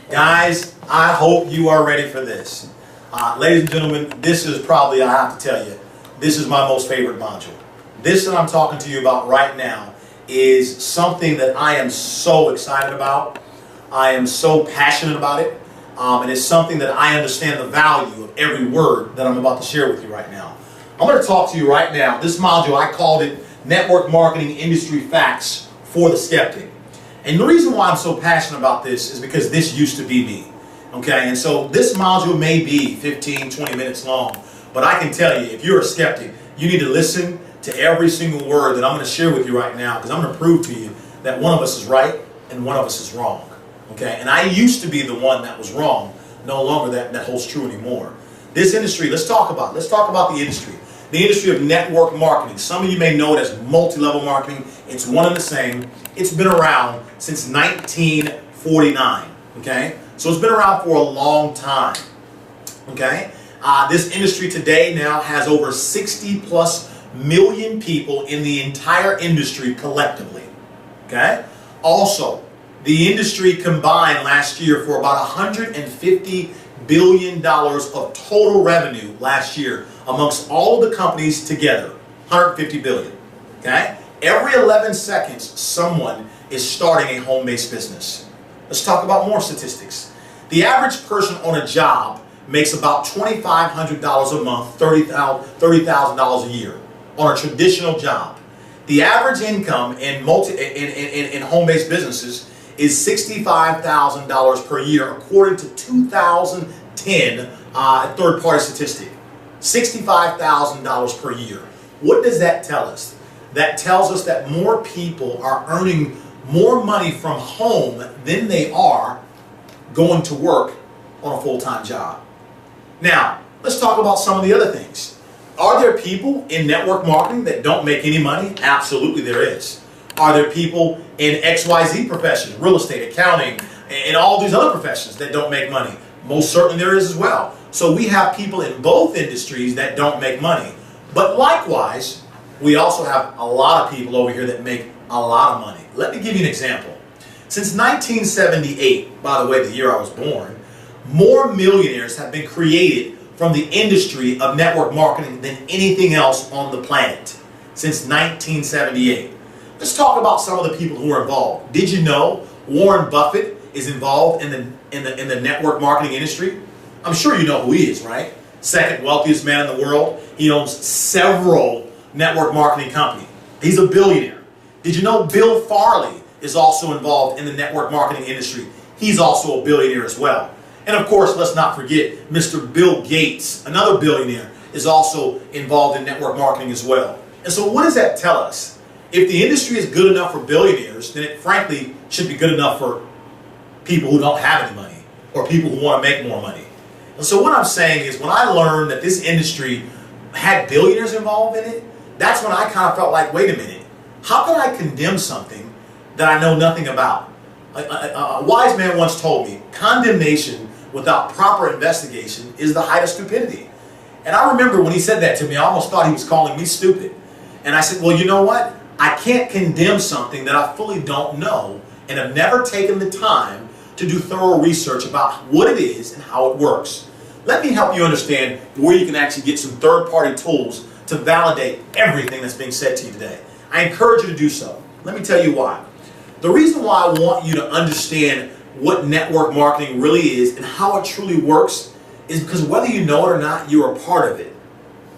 Guys, I hope you are ready for this. Ladies and gentlemen, this is probably, I have to tell you, this is my most favorite module. This that I'm talking to you about right now is something that I am so excited about. I am so passionate about it. And it's something that I understand the value of every word that I'm about to share with you right now. I'm going to talk to you right now. This module, I called it Network Marketing Industry Facts for the Skeptic. And the reason why I'm so passionate about this is because this used to be me. Okay, and so this module may be 15, 20 minutes long, but I can tell you, if you're a skeptic, you need to listen to every single word that I'm going to share with you right now, because I'm going to prove to you that one of us is right and one of us is wrong. Okay, and I used to be the one that was wrong. No longer that holds true anymore. This industry, let's talk about the industry. The industry of network marketing. Some of you may know it as multi-level marketing. It's one and the same. It's been around since 1949. Okay, so it's been around for a long time. Okay, this industry today now has over 60+ million people in the entire industry collectively. Okay, also the industry combined last year for about $150 billion of total revenue last year amongst all of the companies together. 150 billion. Okay? Every 11 seconds, someone is starting a home-based business. Let's talk about more statistics. The average person on a job makes about $2,500 a month, $30,000 a year on a traditional job. The average income in home-based businesses is $65,000 per year, according to 2010 third-party statistic. $65,000 per year. What does that tell us? That tells us that more people are earning more money from home than they are going to work on a full-time job. Now, let's talk about some of the other things. Are there people in network marketing that don't make any money? Absolutely there is. Are there people in XYZ professions, real estate, accounting, and all these other professions that don't make money? Most certainly there is as well. So we have people in both industries that don't make money. But likewise, we also have a lot of people over here that make a lot of money. Let me give you an example. Since 1978, by the way, the year I was born, more millionaires have been created from the industry of network marketing than anything else on the planet since 1978. Let's talk about some of the people who are involved. Did you know Warren Buffett is involved in the network marketing industry? I'm sure you know who he is, right? Second wealthiest man in the world. He owns several network marketing companies. He's a billionaire. Did you know Bill Farley is also involved in the network marketing industry? He's also a billionaire as well. And of course, let's not forget Mr. Bill Gates, another billionaire, is also involved in network marketing as well. And so what does that tell us? If the industry is good enough for billionaires, then it frankly should be good enough for people who don't have any money or people who want to make more money. And so what I'm saying is, when I learned that this industry had billionaires involved in it, that's when I kind of felt like, wait a minute, how can I condemn something that I know nothing about? A wise man once told me, condemnation without proper investigation is the height of stupidity. And I remember when he said that to me, I almost thought he was calling me stupid. And I said, well, you know what? I can't condemn something that I fully don't know and have never taken the time to do thorough research about what it is and how it works. Let me help you understand where you can actually get some third-party tools to validate everything that's being said to you today. I encourage you to do so. Let me tell you why. The reason why I want you to understand what network marketing really is and how it truly works is because whether you know it or not, you're a part of it.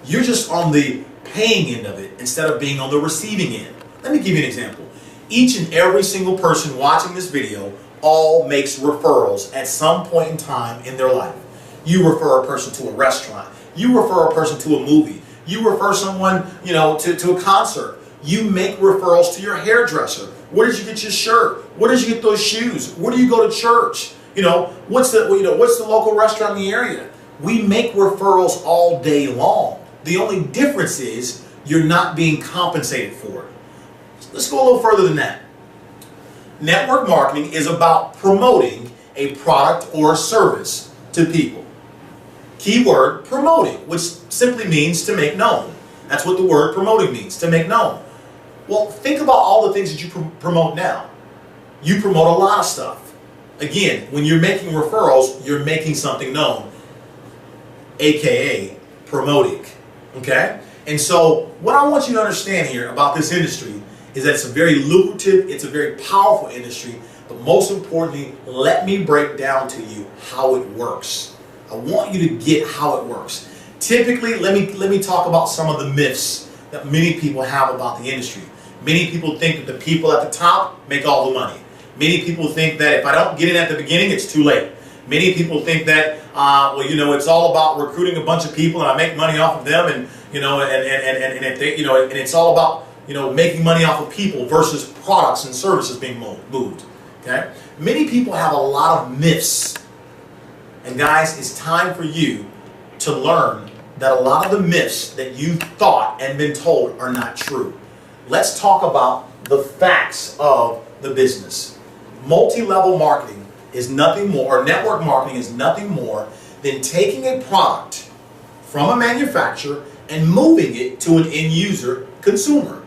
You're just on the paying end of it instead of being on the receiving end. Let me give you an example. Each and every single person watching this video all makes referrals at some point in time in their life. You refer a person to a restaurant. You refer a person to a movie. You refer someone, to a concert. You make referrals to your hairdresser. Where did you get your shirt? Where did you get those shoes? Where do you go to church? What's the local restaurant in the area? We make referrals all day long. The only difference is you're not being compensated for it. Let's go a little further than that. Network marketing is about promoting a product or a service to people. Keyword, promoting, which simply means to make known. That's what the word promoting means, to make known. Well, think about all the things that you promote now. You promote a lot of stuff. Again, when you're making referrals, you're making something known, aka promoting. Okay? And so what I want you to understand here about this industry is that it's a very lucrative, it's a very powerful industry, but most importantly, let me break down to you how it works. I want you to get how it works. Typically, let me talk about some of the myths that many people have about the industry. Many people think that the people at the top make all the money. Many people think that if I don't get in at the beginning, it's too late. Many people think that, it's all about recruiting a bunch of people and I make money off of them, and if they, and it's all about making money off of people versus products and services being moved. Okay? Many people have a lot of myths, and guys, it's time for you to learn that a lot of the myths that you thought and been told are not true. Let's talk about the facts of the business. Multi-level marketing is nothing more, or network marketing is nothing more than taking a product from a manufacturer and moving it to an end user consumer.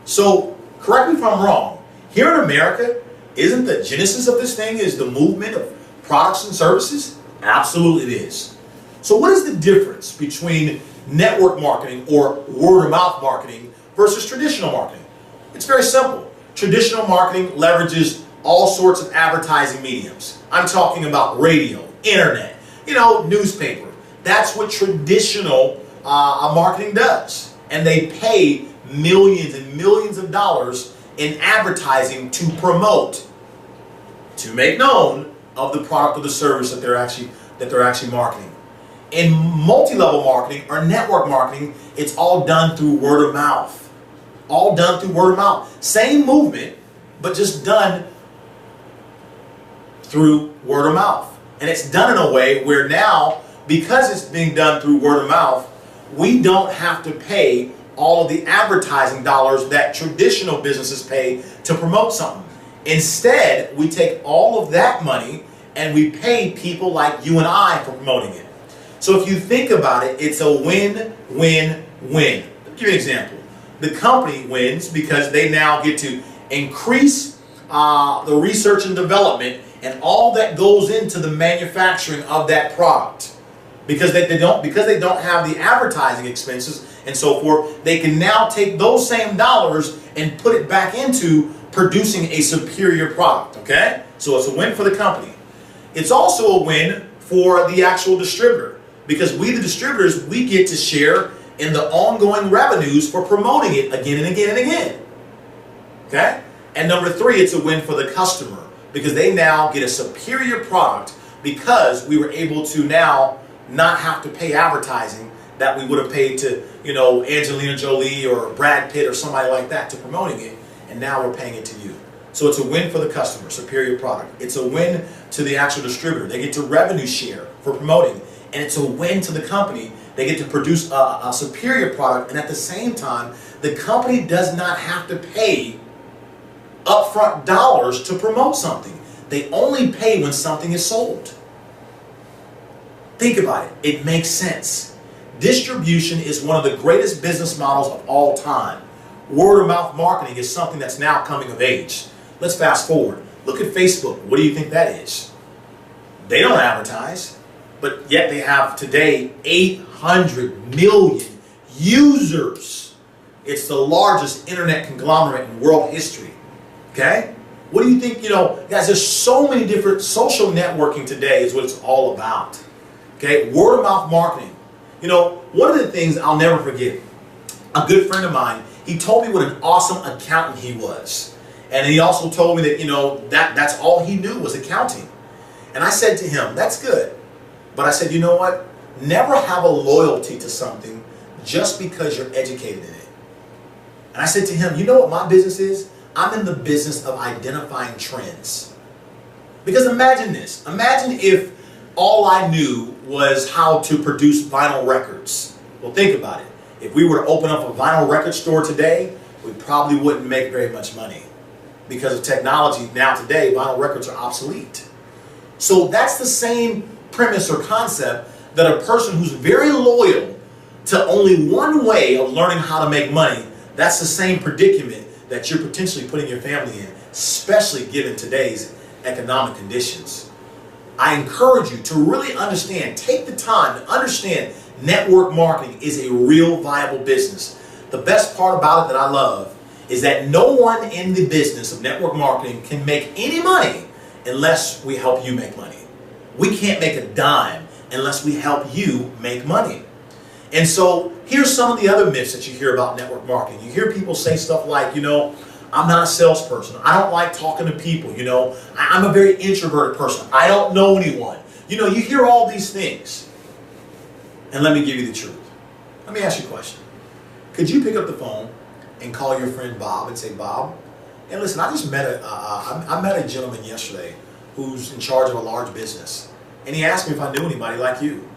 So, correct me if I'm wrong, here in America, isn't the genesis of this thing is the movement of products and services? Absolutely it is. So what is the difference between network marketing or word of mouth marketing versus traditional marketing? It's very simple. Traditional marketing leverages all sorts of advertising mediums. I'm talking about radio, internet, newspaper. That's what traditional marketing does. And they pay millions and millions of dollars in advertising to promote, to make known of the product or the service that they're actually marketing. In multi-level marketing or network marketing, it's all done through word of mouth. All done through word of mouth. Same movement, but just done through word of mouth. And it's done in a way where now, because it's being done through word of mouth, we don't have to pay all of the advertising dollars that traditional businesses pay to promote something. Instead, we take all of that money and we pay people like you and I for promoting it. So if you think about it, it's a win-win-win. Let me give you an example. The company wins because they now get to increase the research and development and all that goes into the manufacturing of that product. Because they don't have the advertising expenses and so forth, they can now take those same dollars and put it back into producing a superior product. Okay? So it's a win for the company. It's also a win for the actual distributor, because we, the distributors, we get to share in the ongoing revenues for promoting it again and again and again. Okay? And number three, it's a win for the customer, because they now get a superior product because we were able to now not have to pay advertising that we would have paid to, Angelina Jolie or Brad Pitt or somebody like that to promoting it, and now we're paying it to you. So it's a win for the customer, superior product. It's a win to the actual distributor. They get to revenue share for promoting. And it's a win to the company. They get to produce a superior product, and at the same time, the company does not have to pay upfront dollars to promote something. They only pay when something is sold. Think about it. It makes sense. Distribution is one of the greatest business models of all time. Word of mouth marketing is something that's now coming of age. Let's fast forward. Look at Facebook. What do you think that is? They don't advertise, but yet they have today 800 million users. It's the largest internet conglomerate in world history. Okay? What do you think, guys, there's so many different social networking today is what it's all about. Okay? Word of mouth marketing. One of the things I'll never forget, a good friend of mine, he told me what an awesome accountant he was. And he also told me that, that's all he knew was accounting. And I said to him, that's good. But I said, you know what? Never have a loyalty to something just because you're educated in it. And I said to him, you know what my business is? I'm in the business of identifying trends. Because imagine this. Imagine if all I knew was how to produce vinyl records. Well, think about it. If we were to open up a vinyl record store today, we probably wouldn't make very much money. Because of technology now today, vinyl records are obsolete. So that's the same premise or concept, that a person who's very loyal to only one way of learning how to make money, that's the same predicament that you're potentially putting your family in, especially given today's economic conditions. I encourage you to really understand, take the time to understand network marketing is a real viable business. The best part about it that I love is that no one in the business of network marketing can make any money unless we help you make money. We can't make a dime unless we help you make money. And so here's some of the other myths that you hear about network marketing. You hear people say stuff like, I'm not a salesperson. I don't like talking to people. I'm a very introverted person. I don't know anyone. You hear all these things. And let me give you the truth. Let me ask you a question. Could you pick up the phone and call your friend Bob and say, Bob, and listen, I just met I met a gentleman yesterday who's in charge of a large business. And he asked me if I knew anybody like you.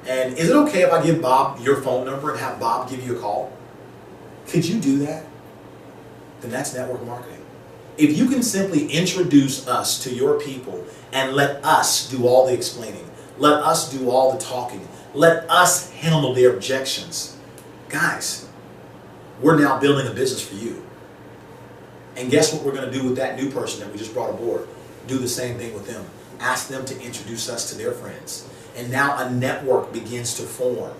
And is it okay if I give Bob your phone number and have Bob give you a call? Could you do that? Then that's network marketing. If you can simply introduce us to your people and let us do all the explaining, let us do all the talking, let us handle their objections, guys, we're now building a business for you. And guess what we're going to do with that new person that we just brought aboard? Do the same thing with them. Ask them to introduce us to their friends. And now a network begins to form.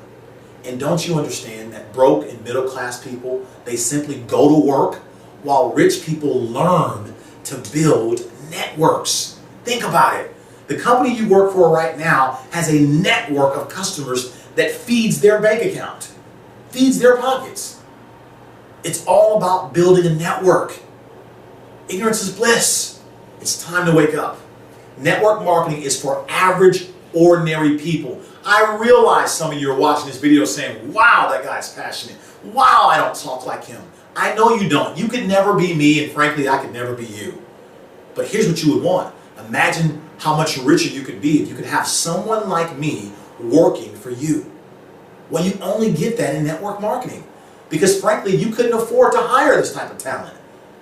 And don't you understand that broke and middle class people, they simply go to work while rich people learn to build networks. Think about it. The company you work for right now has a network of customers that feeds their bank account, feeds their pockets. It's all about building a network. Ignorance is bliss. It's time to wake up. Network marketing is for average, ordinary people. I realize some of you are watching this video saying, wow, that guy's passionate. Wow, I don't talk like him. I know you don't. You could never be me, and frankly, I could never be you. But here's what you would want. Imagine how much richer you could be if you could have someone like me working for you. Well, you only get that in network marketing. Because frankly, you couldn't afford to hire this type of talent.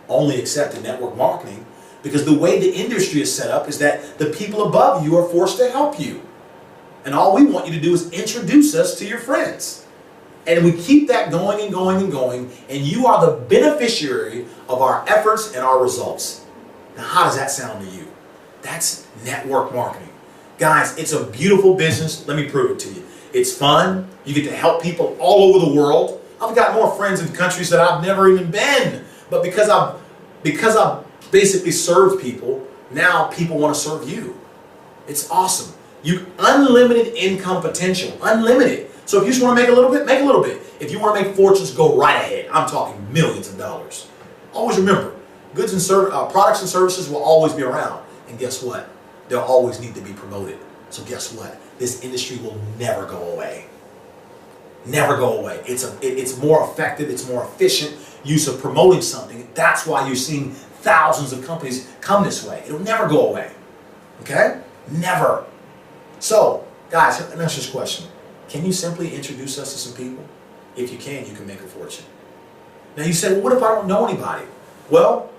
Only except in network marketing. Because the way the industry is set up is that the people above you are forced to help you. And all we want you to do is introduce us to your friends. And we keep that going and going and going. And you are the beneficiary of our efforts and our results. Now, how does that sound to you? That's network marketing. Guys, it's a beautiful business. Let me prove it to you. It's fun. You get to help people all over the world. I've got more friends in countries that I've never even been. But because I've basically served people, now people want to serve you. It's awesome. You unlimited income potential. Unlimited. So if you just want to make a little bit, make a little bit. If you want to make fortunes, go right ahead. I'm talking millions of dollars. Always remember, goods and products and services will always be around. And guess what? They'll always need to be promoted. So guess what? This industry will never go away. Never go away. It's more effective, it's more efficient use of promoting something. That's why you're seeing thousands of companies come this way. It'll never go away. Okay? Never. So, guys, let me ask you this question. Can you simply introduce us to some people? If you can make a fortune. Now you say, well, what if I don't know anybody? Well,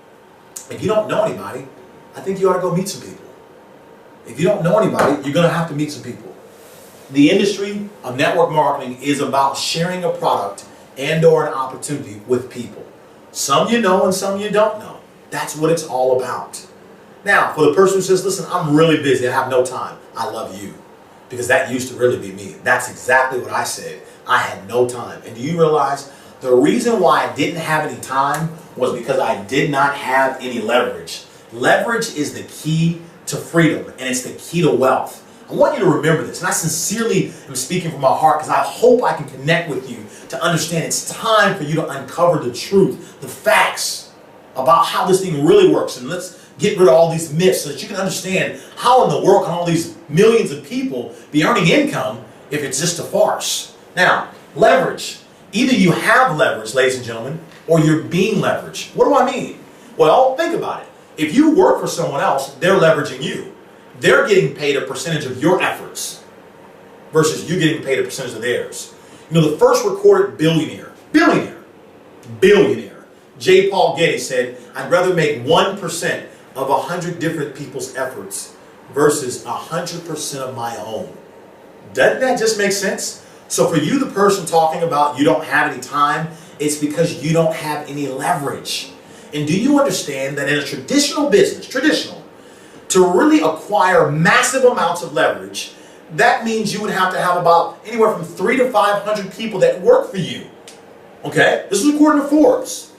if you don't know anybody, I think you ought to go meet some people. If you don't know anybody, you're going to have to meet some people. The industry of network marketing is about sharing a product and or an opportunity with people. Some you know and some you don't know. That's what it's all about. Now, for the person who says, listen, I'm really busy, I have no time. I love you. Because that used to really be me. That's exactly what I said. I had no time. And do you realize the reason why I didn't have any time was because I did not have any leverage. Leverage is the key to freedom, and it's the key to wealth. I want you to remember this, and I sincerely am speaking from my heart because I hope I can connect with you to understand it's time for you to uncover the truth, the facts about how this thing really works. And let's get rid of all these myths so that you can understand how in the world can all these millions of people be earning income if it's just a farce. Now, leverage. Either you have leverage, ladies and gentlemen, or you're being leveraged. What do I mean? Well, think about it. If you work for someone else, they're leveraging you. They're getting paid a percentage of your efforts versus you getting paid a percentage of theirs. You know, the first recorded billionaire, J. Paul Getty said, I'd rather make 1% of 100 different people's efforts versus 100% of my own. Doesn't that just make sense? So for you, the person talking about you don't have any time, it's because you don't have any leverage. And do you understand that in a traditional business, to really acquire massive amounts of leverage, that means you would have to have about anywhere from 300 to 500 people that work for you. Okay? This is according to Forbes.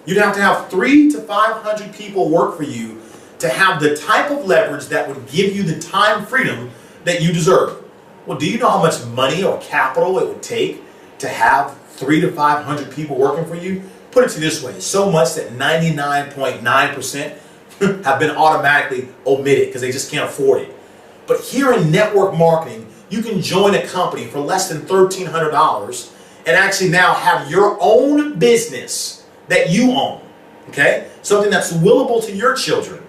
You'd have to have 300 to 500 people work for you to have the type of leverage that would give you the time freedom that you deserve. Well, do you know how much money or capital it would take to have 300 to 500 people working for you? Put it to you this way, so much that 99.9% have been automatically omitted because they just can't afford it. But here in network marketing, you can join a company for less than $1,300 and actually now have your own business that you own, okay? Something that's willable to your children,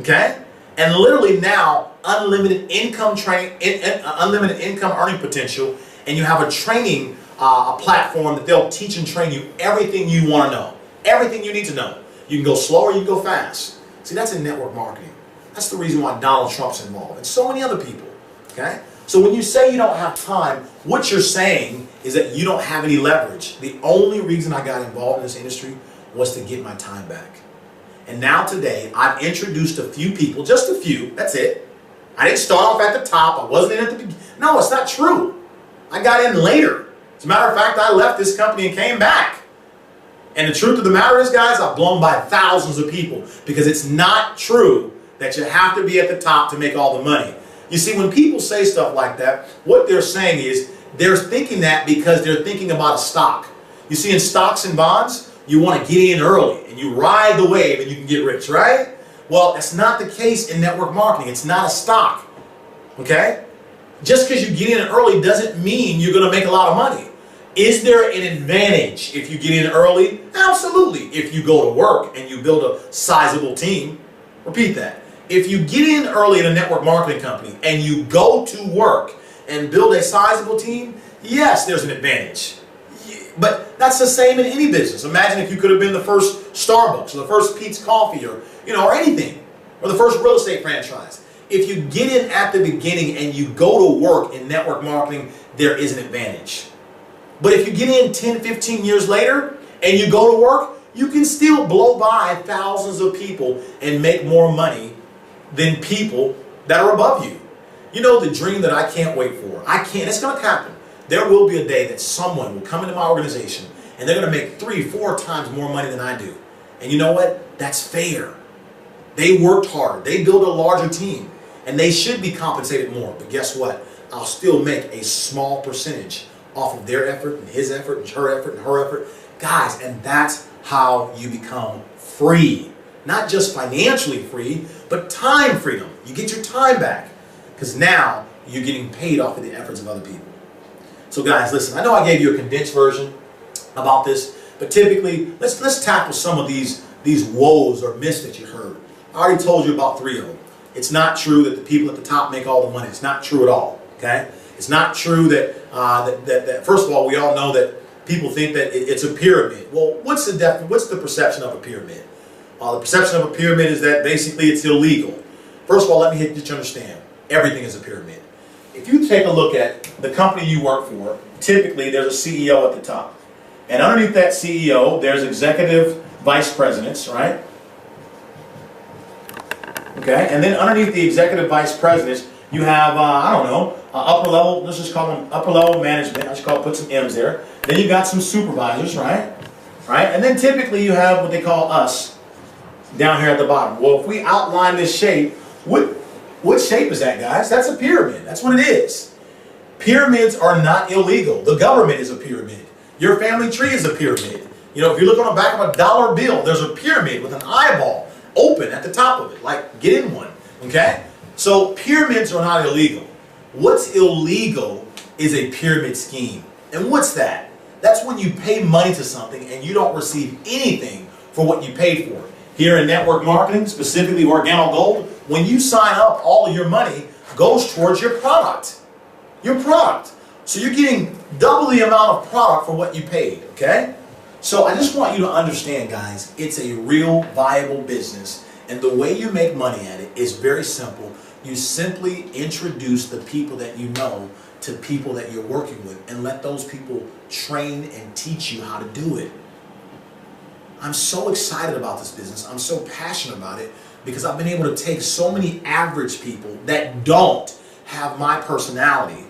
okay? And literally now, unlimited income unlimited income earning potential, and you have a training a platform that they'll teach and train you everything you want to know, everything you need to know. You can go slow or you can go fast. See, that's in network marketing. That's the reason why Donald Trump's involved and so many other people, okay? So when you say you don't have time, what you're saying is that you don't have any leverage. The only reason I got involved in this industry was to get my time back. And now today, I've introduced a few people, just a few, that's it. I didn't start off at the top, I wasn't in at the beginning. No, it's not true. I got in later. As a matter of fact, I left this company and came back. And the truth of the matter is, guys, I've blown by thousands of people because it's not true that you have to be at the top to make all the money. You see, when people say stuff like that, what they're saying is they're thinking that because they're thinking about a stock. You see, in stocks and bonds, you want to get in early and you ride the wave and you can get rich, right? Well, that's not the case in network marketing. It's not a stock, okay? Just because you get in early doesn't mean you're going to make a lot of money. Is there an advantage if you get in early? Absolutely. If you go to work and you build a sizable team. Repeat that. If you get in early in a network marketing company and you go to work and build a sizable team, yes, there's an advantage. But that's the same in any business. Imagine if you could have been the first Starbucks or the first Pete's Coffee or, or anything, or the first real estate franchise. If you get in at the beginning and you go to work in network marketing, there is an advantage. But if you get in 10, 15 years later and you go to work, you can still blow by thousands of people and make more money than people that are above you. You know, the dream that I can't wait for. It's going to happen. There will be a day that someone will come into my organization and they're going to make 3, 4 times more money than I do. And you know what? That's fair. They worked hard. They built a larger team. And they should be compensated more. But guess what? I'll still make a small percentage off of their effort and his effort and her effort and her effort. Guys, and that's how you become free. Not just financially free, but time freedom. You get your time back. Because now you're getting paid off of the efforts of other people. So guys, listen, I know I gave you a condensed version about this, but typically, let's tackle some of these woes or myths that you heard. I already told you about 3 of them. It's not true that the people at the top make all the money. It's not true at all, okay? It's not true that, first of all, we all know that people think that it's a pyramid. Well, what's the perception of a pyramid? The perception of a pyramid is that basically it's illegal. First of all, let me get you to understand. Everything is a pyramid. If you take a look at the company you work for, typically there's a CEO at the top. And underneath that CEO, there's executive vice presidents, right? Okay, and then underneath the executive vice presidents, you have, I don't know, upper level, let's just call them upper level management. I should put some M's there. Then you got some supervisors, right? Right? And then typically you have what they call us down here at the bottom. Well, if we outline this shape, what shape is that, guys? That's a pyramid. That's what it is. Pyramids are not illegal. The government is a pyramid. Your family tree is a pyramid. You know, if you look on the back of a dollar bill, there's a pyramid with an eyeball open at the top of it. Like, get in one. Okay? So pyramids are not illegal. What's illegal is a pyramid scheme. And what's that? That's when you pay money to something and you don't receive anything for what you paid for. Here in network marketing, specifically Organo Gold, when you sign up, all of your money goes towards your product. Your product. So you're getting double the amount of product for what you paid, okay? So I just want you to understand, guys, it's a real viable business. And the way you make money at it is very simple. You simply introduce the people that you know to people that you're working with and let those people train and teach you how to do it. I'm so excited about this business. I'm so passionate about it because I've been able to take so many average people that don't have my personality,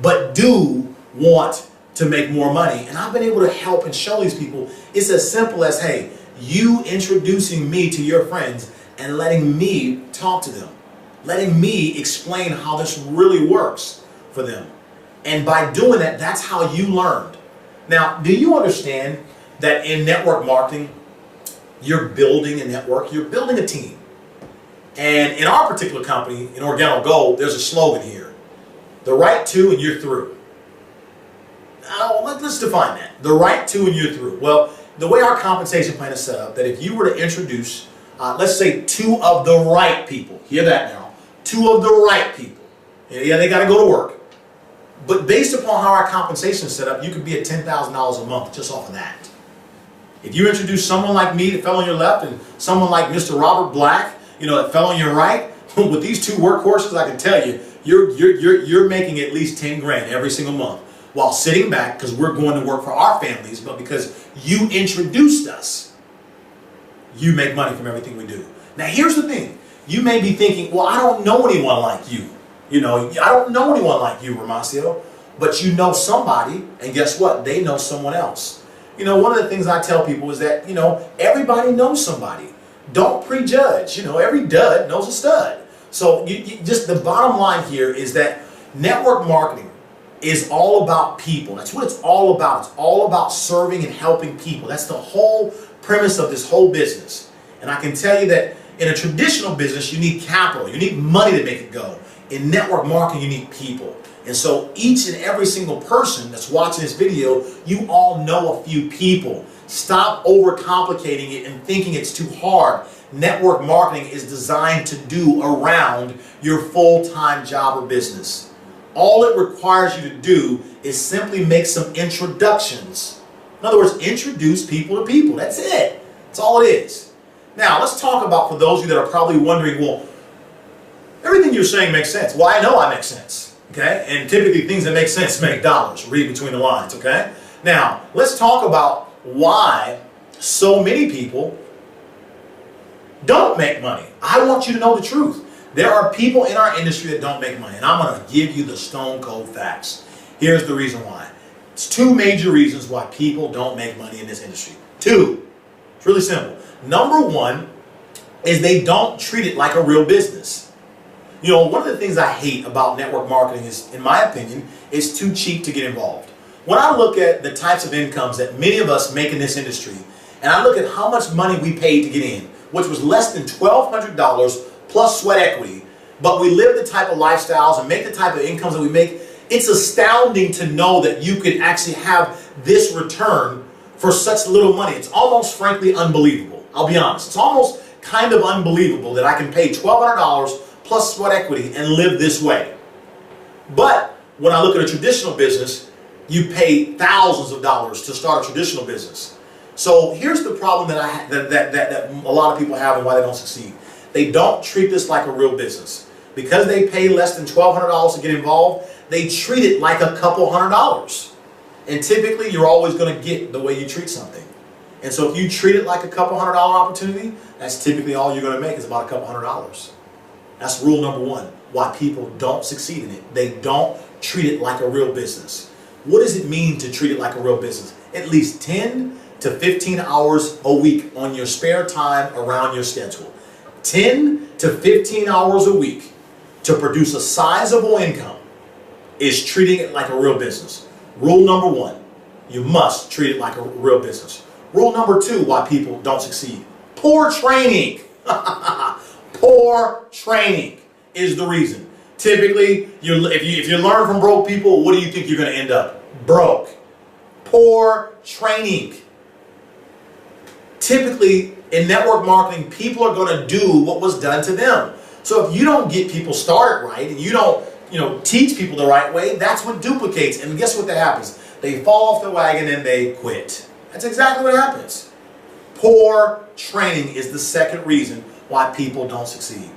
but do want to make more money. And I've been able to help and show these people it's as simple as, hey, you introducing me to your friends and letting me talk to them, letting me explain how this really works for them. And by doing that, that's how you learned. Now, do you understand that in network marketing, you're building a network, you're building a team? And in our particular company, in Organo Gold, there's a slogan here: the right to and you're through. Now, let's define that. The right to and you're through. Well, the way our compensation plan is set up, that if you were to introduce, let's say 2 of the right people, hear that now, 2 of the right people, yeah, they got to go to work. But based upon how our compensation is set up, you could be at $10,000 a month just off of that. If you introduce someone like me that fell on your left and someone like Mr. Robert Black, that fell on your right, with these 2 workhorses, I can tell you, you're making at least 10 grand every single month while sitting back, because we're going to work for our families, but because you introduced us, you make money from everything we do. Now here's the thing. You may be thinking, well, I don't know anyone like you. I don't know anyone like you, Romacio, but you know somebody, and guess what? They know someone else. One of the things I tell people is that, everybody knows somebody. Don't prejudge. Every dud knows a stud. So just the bottom line here is that network marketing is all about people. That's what it's all about. It's all about serving and helping people. That's the whole premise of this whole business. And I can tell you that in a traditional business, you need capital. You need money to make it go. In network marketing, you need people. And so each and every single person that's watching this video, you all know a few people. Stop overcomplicating it and thinking it's too hard. Network marketing is designed to do around your full-time job or business. All it requires you to do is simply make some introductions. In other words, introduce people to people. That's it. That's all it is. Now, let's talk about, for those of you that are probably wondering, well, everything you're saying makes sense. Well, I know I make sense. Okay? And typically things that make sense make dollars. Read between the lines. Okay? Now, let's talk about why so many people don't make money. I want you to know the truth. There are people in our industry that don't make money, and I'm going to give you the stone cold facts. Here's the reason why. It's 2 major reasons why people don't make money in this industry. 2. It's really simple. Number 1 is they don't treat it like a real business. One of the things I hate about network marketing is, in my opinion, it's too cheap to get involved. When I look at the types of incomes that many of us make in this industry, and I look at how much money we paid to get in, which was less than $1,200 plus sweat equity, but we live the type of lifestyles and make the type of incomes that we make, it's astounding to know that you could actually have this return for such little money. It's almost frankly unbelievable. I'll be honest. It's almost kind of unbelievable that I can pay $1,200 plus sweat equity and live this way. But when I look at a traditional business, you pay thousands of dollars to start a traditional business. So here's the problem that a lot of people have and why they don't succeed. They don't treat this like a real business. Because they pay less than $1,200 to get involved, they treat it like a couple $100. And typically, you're always going to get the way you treat something. And so if you treat it like a couple $100 opportunity, that's typically all you're going to make is about a couple $100. That's rule number 1, why people don't succeed in it. They don't treat it like a real business. What does it mean to treat it like a real business? At least 10 to 15 hours a week on your spare time around your schedule. 10 to 15 hours a week to produce a sizable income is treating it like a real business. Rule number 1, you must treat it like a real business. Rule number 2, why people don't succeed. Poor training. Poor training is the reason. Typically, if you learn from broke people, what do you think you're going to end up? Broke. Poor training. Typically, in network marketing, people are going to do what was done to them. So if you don't get people started right, and you don't teach people the right way, that's what duplicates. And guess what that happens? They fall off the wagon and they quit. That's exactly what happens. Poor training is the second reason why people don't succeed.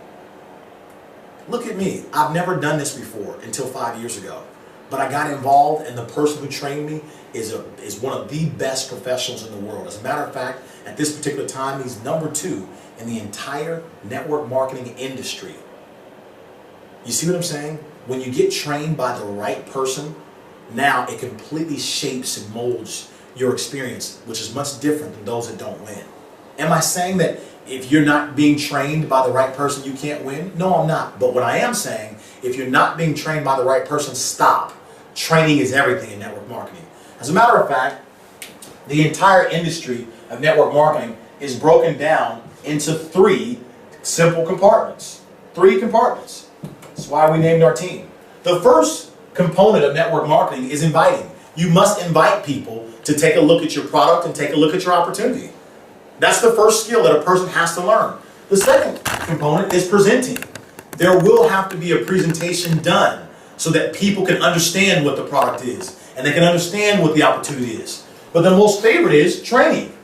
Look at me. I've never done this before until 5 years ago. But I got involved, and the person who trained me is one of the best professionals in the world. As a matter of fact, at this particular time, he's number 2 in the entire network marketing industry. You see what I'm saying? When you get trained by the right person, now it completely shapes and molds your experience, which is much different than those that don't win. Am I saying that if you're not being trained by the right person, you can't win? No, I'm not. But what I am saying, if you're not being trained by the right person, stop. Training is everything in network marketing. As a matter of fact, the entire industry of network marketing is broken down into 3 simple compartments. 3 compartments. That's why we named our team. The first component of network marketing is inviting. You must invite people to take a look at your product and take a look at your opportunity. That's the first skill that a person has to learn. The second component is presenting. There will have to be a presentation done so that people can understand what the product is and they can understand what the opportunity is. But the most favorite is training.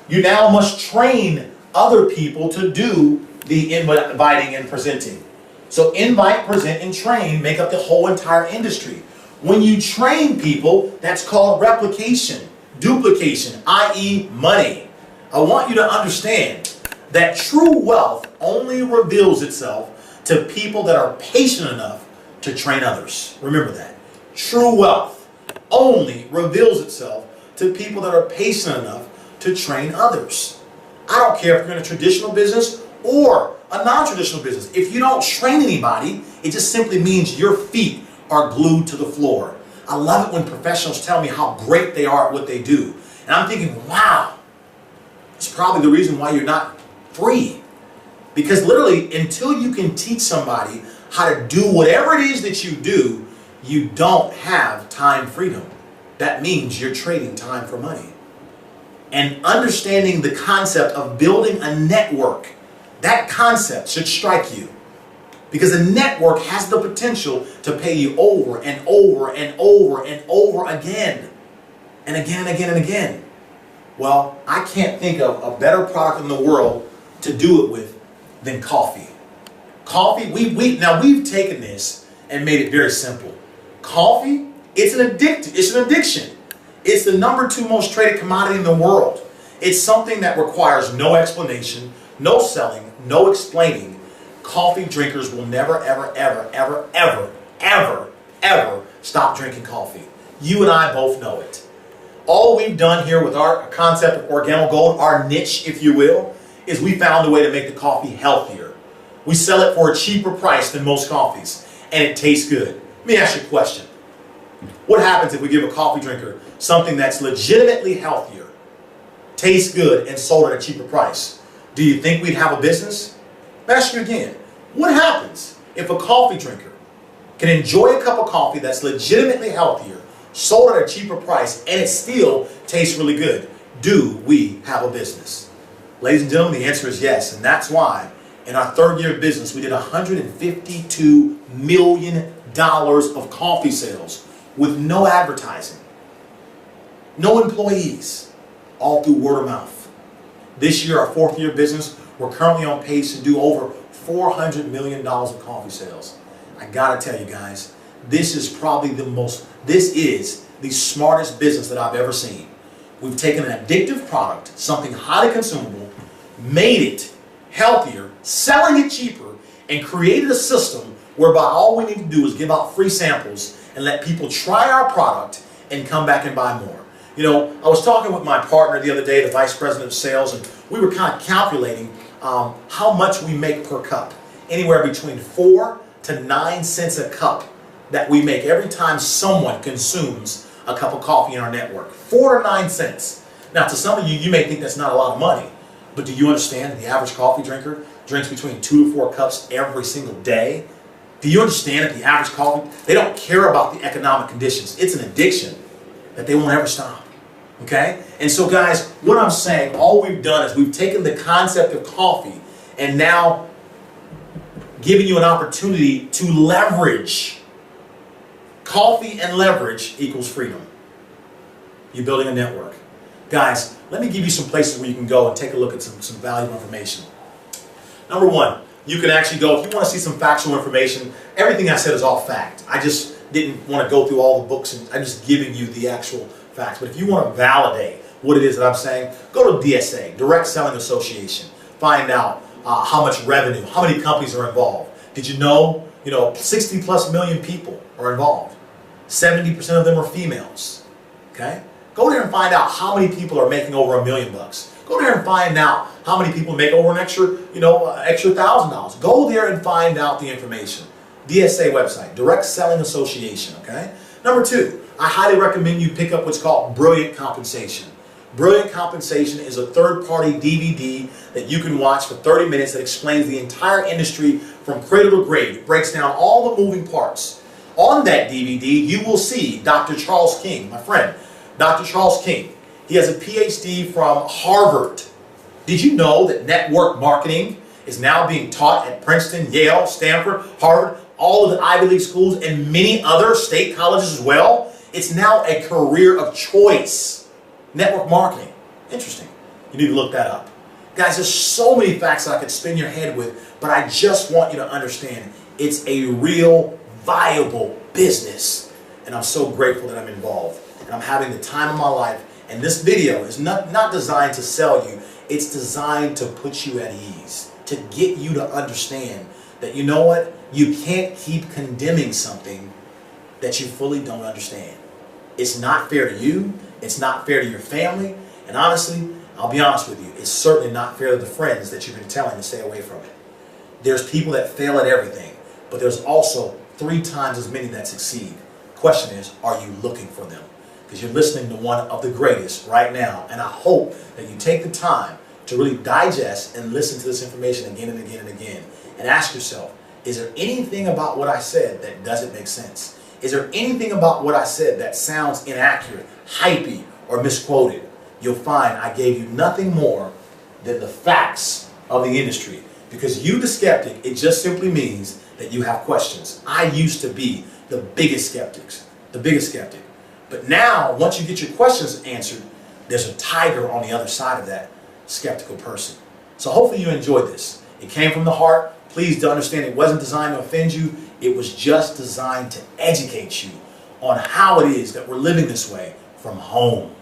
You now must train other people to do the inviting and presenting. So invite, present, and train make up the whole entire industry. When you train people, that's called replication, duplication, i.e. money. I want you to understand that true wealth only reveals itself to people that are patient enough to train others. Remember that. True wealth only reveals itself to people that are patient enough to train others. I don't care if you're in a traditional business or a non-traditional business. If you don't train anybody, it just simply means your feet are glued to the floor. I love it when professionals tell me how great they are at what they do. And I'm thinking, wow, it's probably the reason why you're not free. Because literally, until you can teach somebody how to do whatever it is that you do, you don't have time freedom. That means you're trading time for money. And understanding the concept of building a network, that concept should strike you. Because a network has the potential to pay you over and over and over and over again. And again and again and again. Well, I can't think of a better product in the world to do it with than coffee. Coffee, now we've taken this and made it very simple. Coffee, it's an addiction. It's the #2 most traded commodity in the world. It's something that requires no explanation, no selling, no explaining. Coffee drinkers will never, ever, ever, ever, ever, ever, ever stop drinking coffee. You and I both know it. All we've done here with our concept of Organo Gold, our niche, if you will, is we found a way to make the coffee healthier. We sell it for a cheaper price than most coffees, and it tastes good. Let me ask you a question. What happens if we give a coffee drinker something that's legitimately healthier, tastes good, and sold at a cheaper price? Do you think we'd have a business? Let me ask you again. What happens if a coffee drinker can enjoy a cup of coffee that's legitimately healthier, sold at a cheaper price, and it still tastes really good? Do we have a business? Ladies and gentlemen, the answer is yes. And that's why in our 3rd year of business, we did $152 million of coffee sales with no advertising, no employees, all through word of mouth. This year, our 4th year of business, we're currently on pace to do over $400 million of coffee sales. I gotta tell you guys, this is probably this is the smartest business that I've ever seen. We've taken an addictive product, something highly consumable, made it healthier, selling it cheaper, and created a system whereby all we need to do is give out free samples and let people try our product and come back and buy more. You know, I was talking with my partner the other day, the vice president of sales, and we were kind of calculating how much we make per cup. Anywhere between 4 to 9 cents a cup that we make every time someone consumes a cup of coffee in our network. 4 to 9 cents. Now, to some of you, you may think that's not a lot of money, but do you understand that the average coffee drinker drinks between 2 to 4 cups every single day? Do you understand that the average coffee, they don't care about the economic conditions. It's an addiction that they won't ever stop. Okay? And so guys, what I'm saying, all we've done is we've taken the concept of coffee and now giving you an opportunity to leverage. Coffee and leverage equals freedom. You're building a network. Guys, let me give you some places where you can go and take a look at some valuable information. Number 1, you can actually go, if you want to see some factual information, everything I said is all fact. I just didn't want to go through all the books, and I'm just giving you the actual facts. But if you want to validate what it is that I'm saying, go to DSA, Direct Selling Association. find out how much revenue, how many companies are involved. Did you know, 60 plus million people are involved. 70% of them are females. Okay? Go there and find out how many people are making over $1 million. Go there and find out how many people make over an extra $1,000. Go there and find out the information. DSA website, Direct Selling Association, okay? Number 2, I highly recommend you pick up what's called Brilliant Compensation. Brilliant Compensation is a third-party DVD that you can watch for 30 minutes that explains the entire industry from cradle to grave. It breaks down all the moving parts. On that DVD, you will see Dr. Charles King, my friend, Dr. Charles King. He has a PhD from Harvard. Did you know that network marketing is now being taught at Princeton, Yale, Stanford, Harvard, all of the Ivy League schools, and many other state colleges as well? It's now a career of choice. Network marketing. Interesting. You need to look that up. Guys, there's so many facts that I could spin your head with, but I just want you to understand it's a real, viable business. And I'm so grateful that I'm involved. And I'm having the time of my life. And this video is not designed to sell you. It's designed to put you at ease, to get you to understand that, you know what? You can't keep condemning something that you fully don't understand. It's not fair to you. It's not fair to your family. And honestly, I'll be honest with you, it's certainly not fair to the friends that you've been telling to stay away from it. There's people that fail at everything, but there's also 3 times as many that succeed. The question is, are you looking for them? Because you're listening to one of the greatest right now. And I hope that you take the time to really digest and listen to this information again and again and again. And ask yourself, is there anything about what I said that doesn't make sense? Is there anything about what I said that sounds inaccurate, hypey, or misquoted? You'll find I gave you nothing more than the facts of the industry. Because you, the skeptic, it just simply means that you have questions. I used to be the biggest skeptic. But now, once you get your questions answered, there's a tiger on the other side of that skeptical person. So hopefully you enjoyed this. It came from the heart. Please do understand it wasn't designed to offend you. It was just designed to educate you on how it is that we're living this way from home.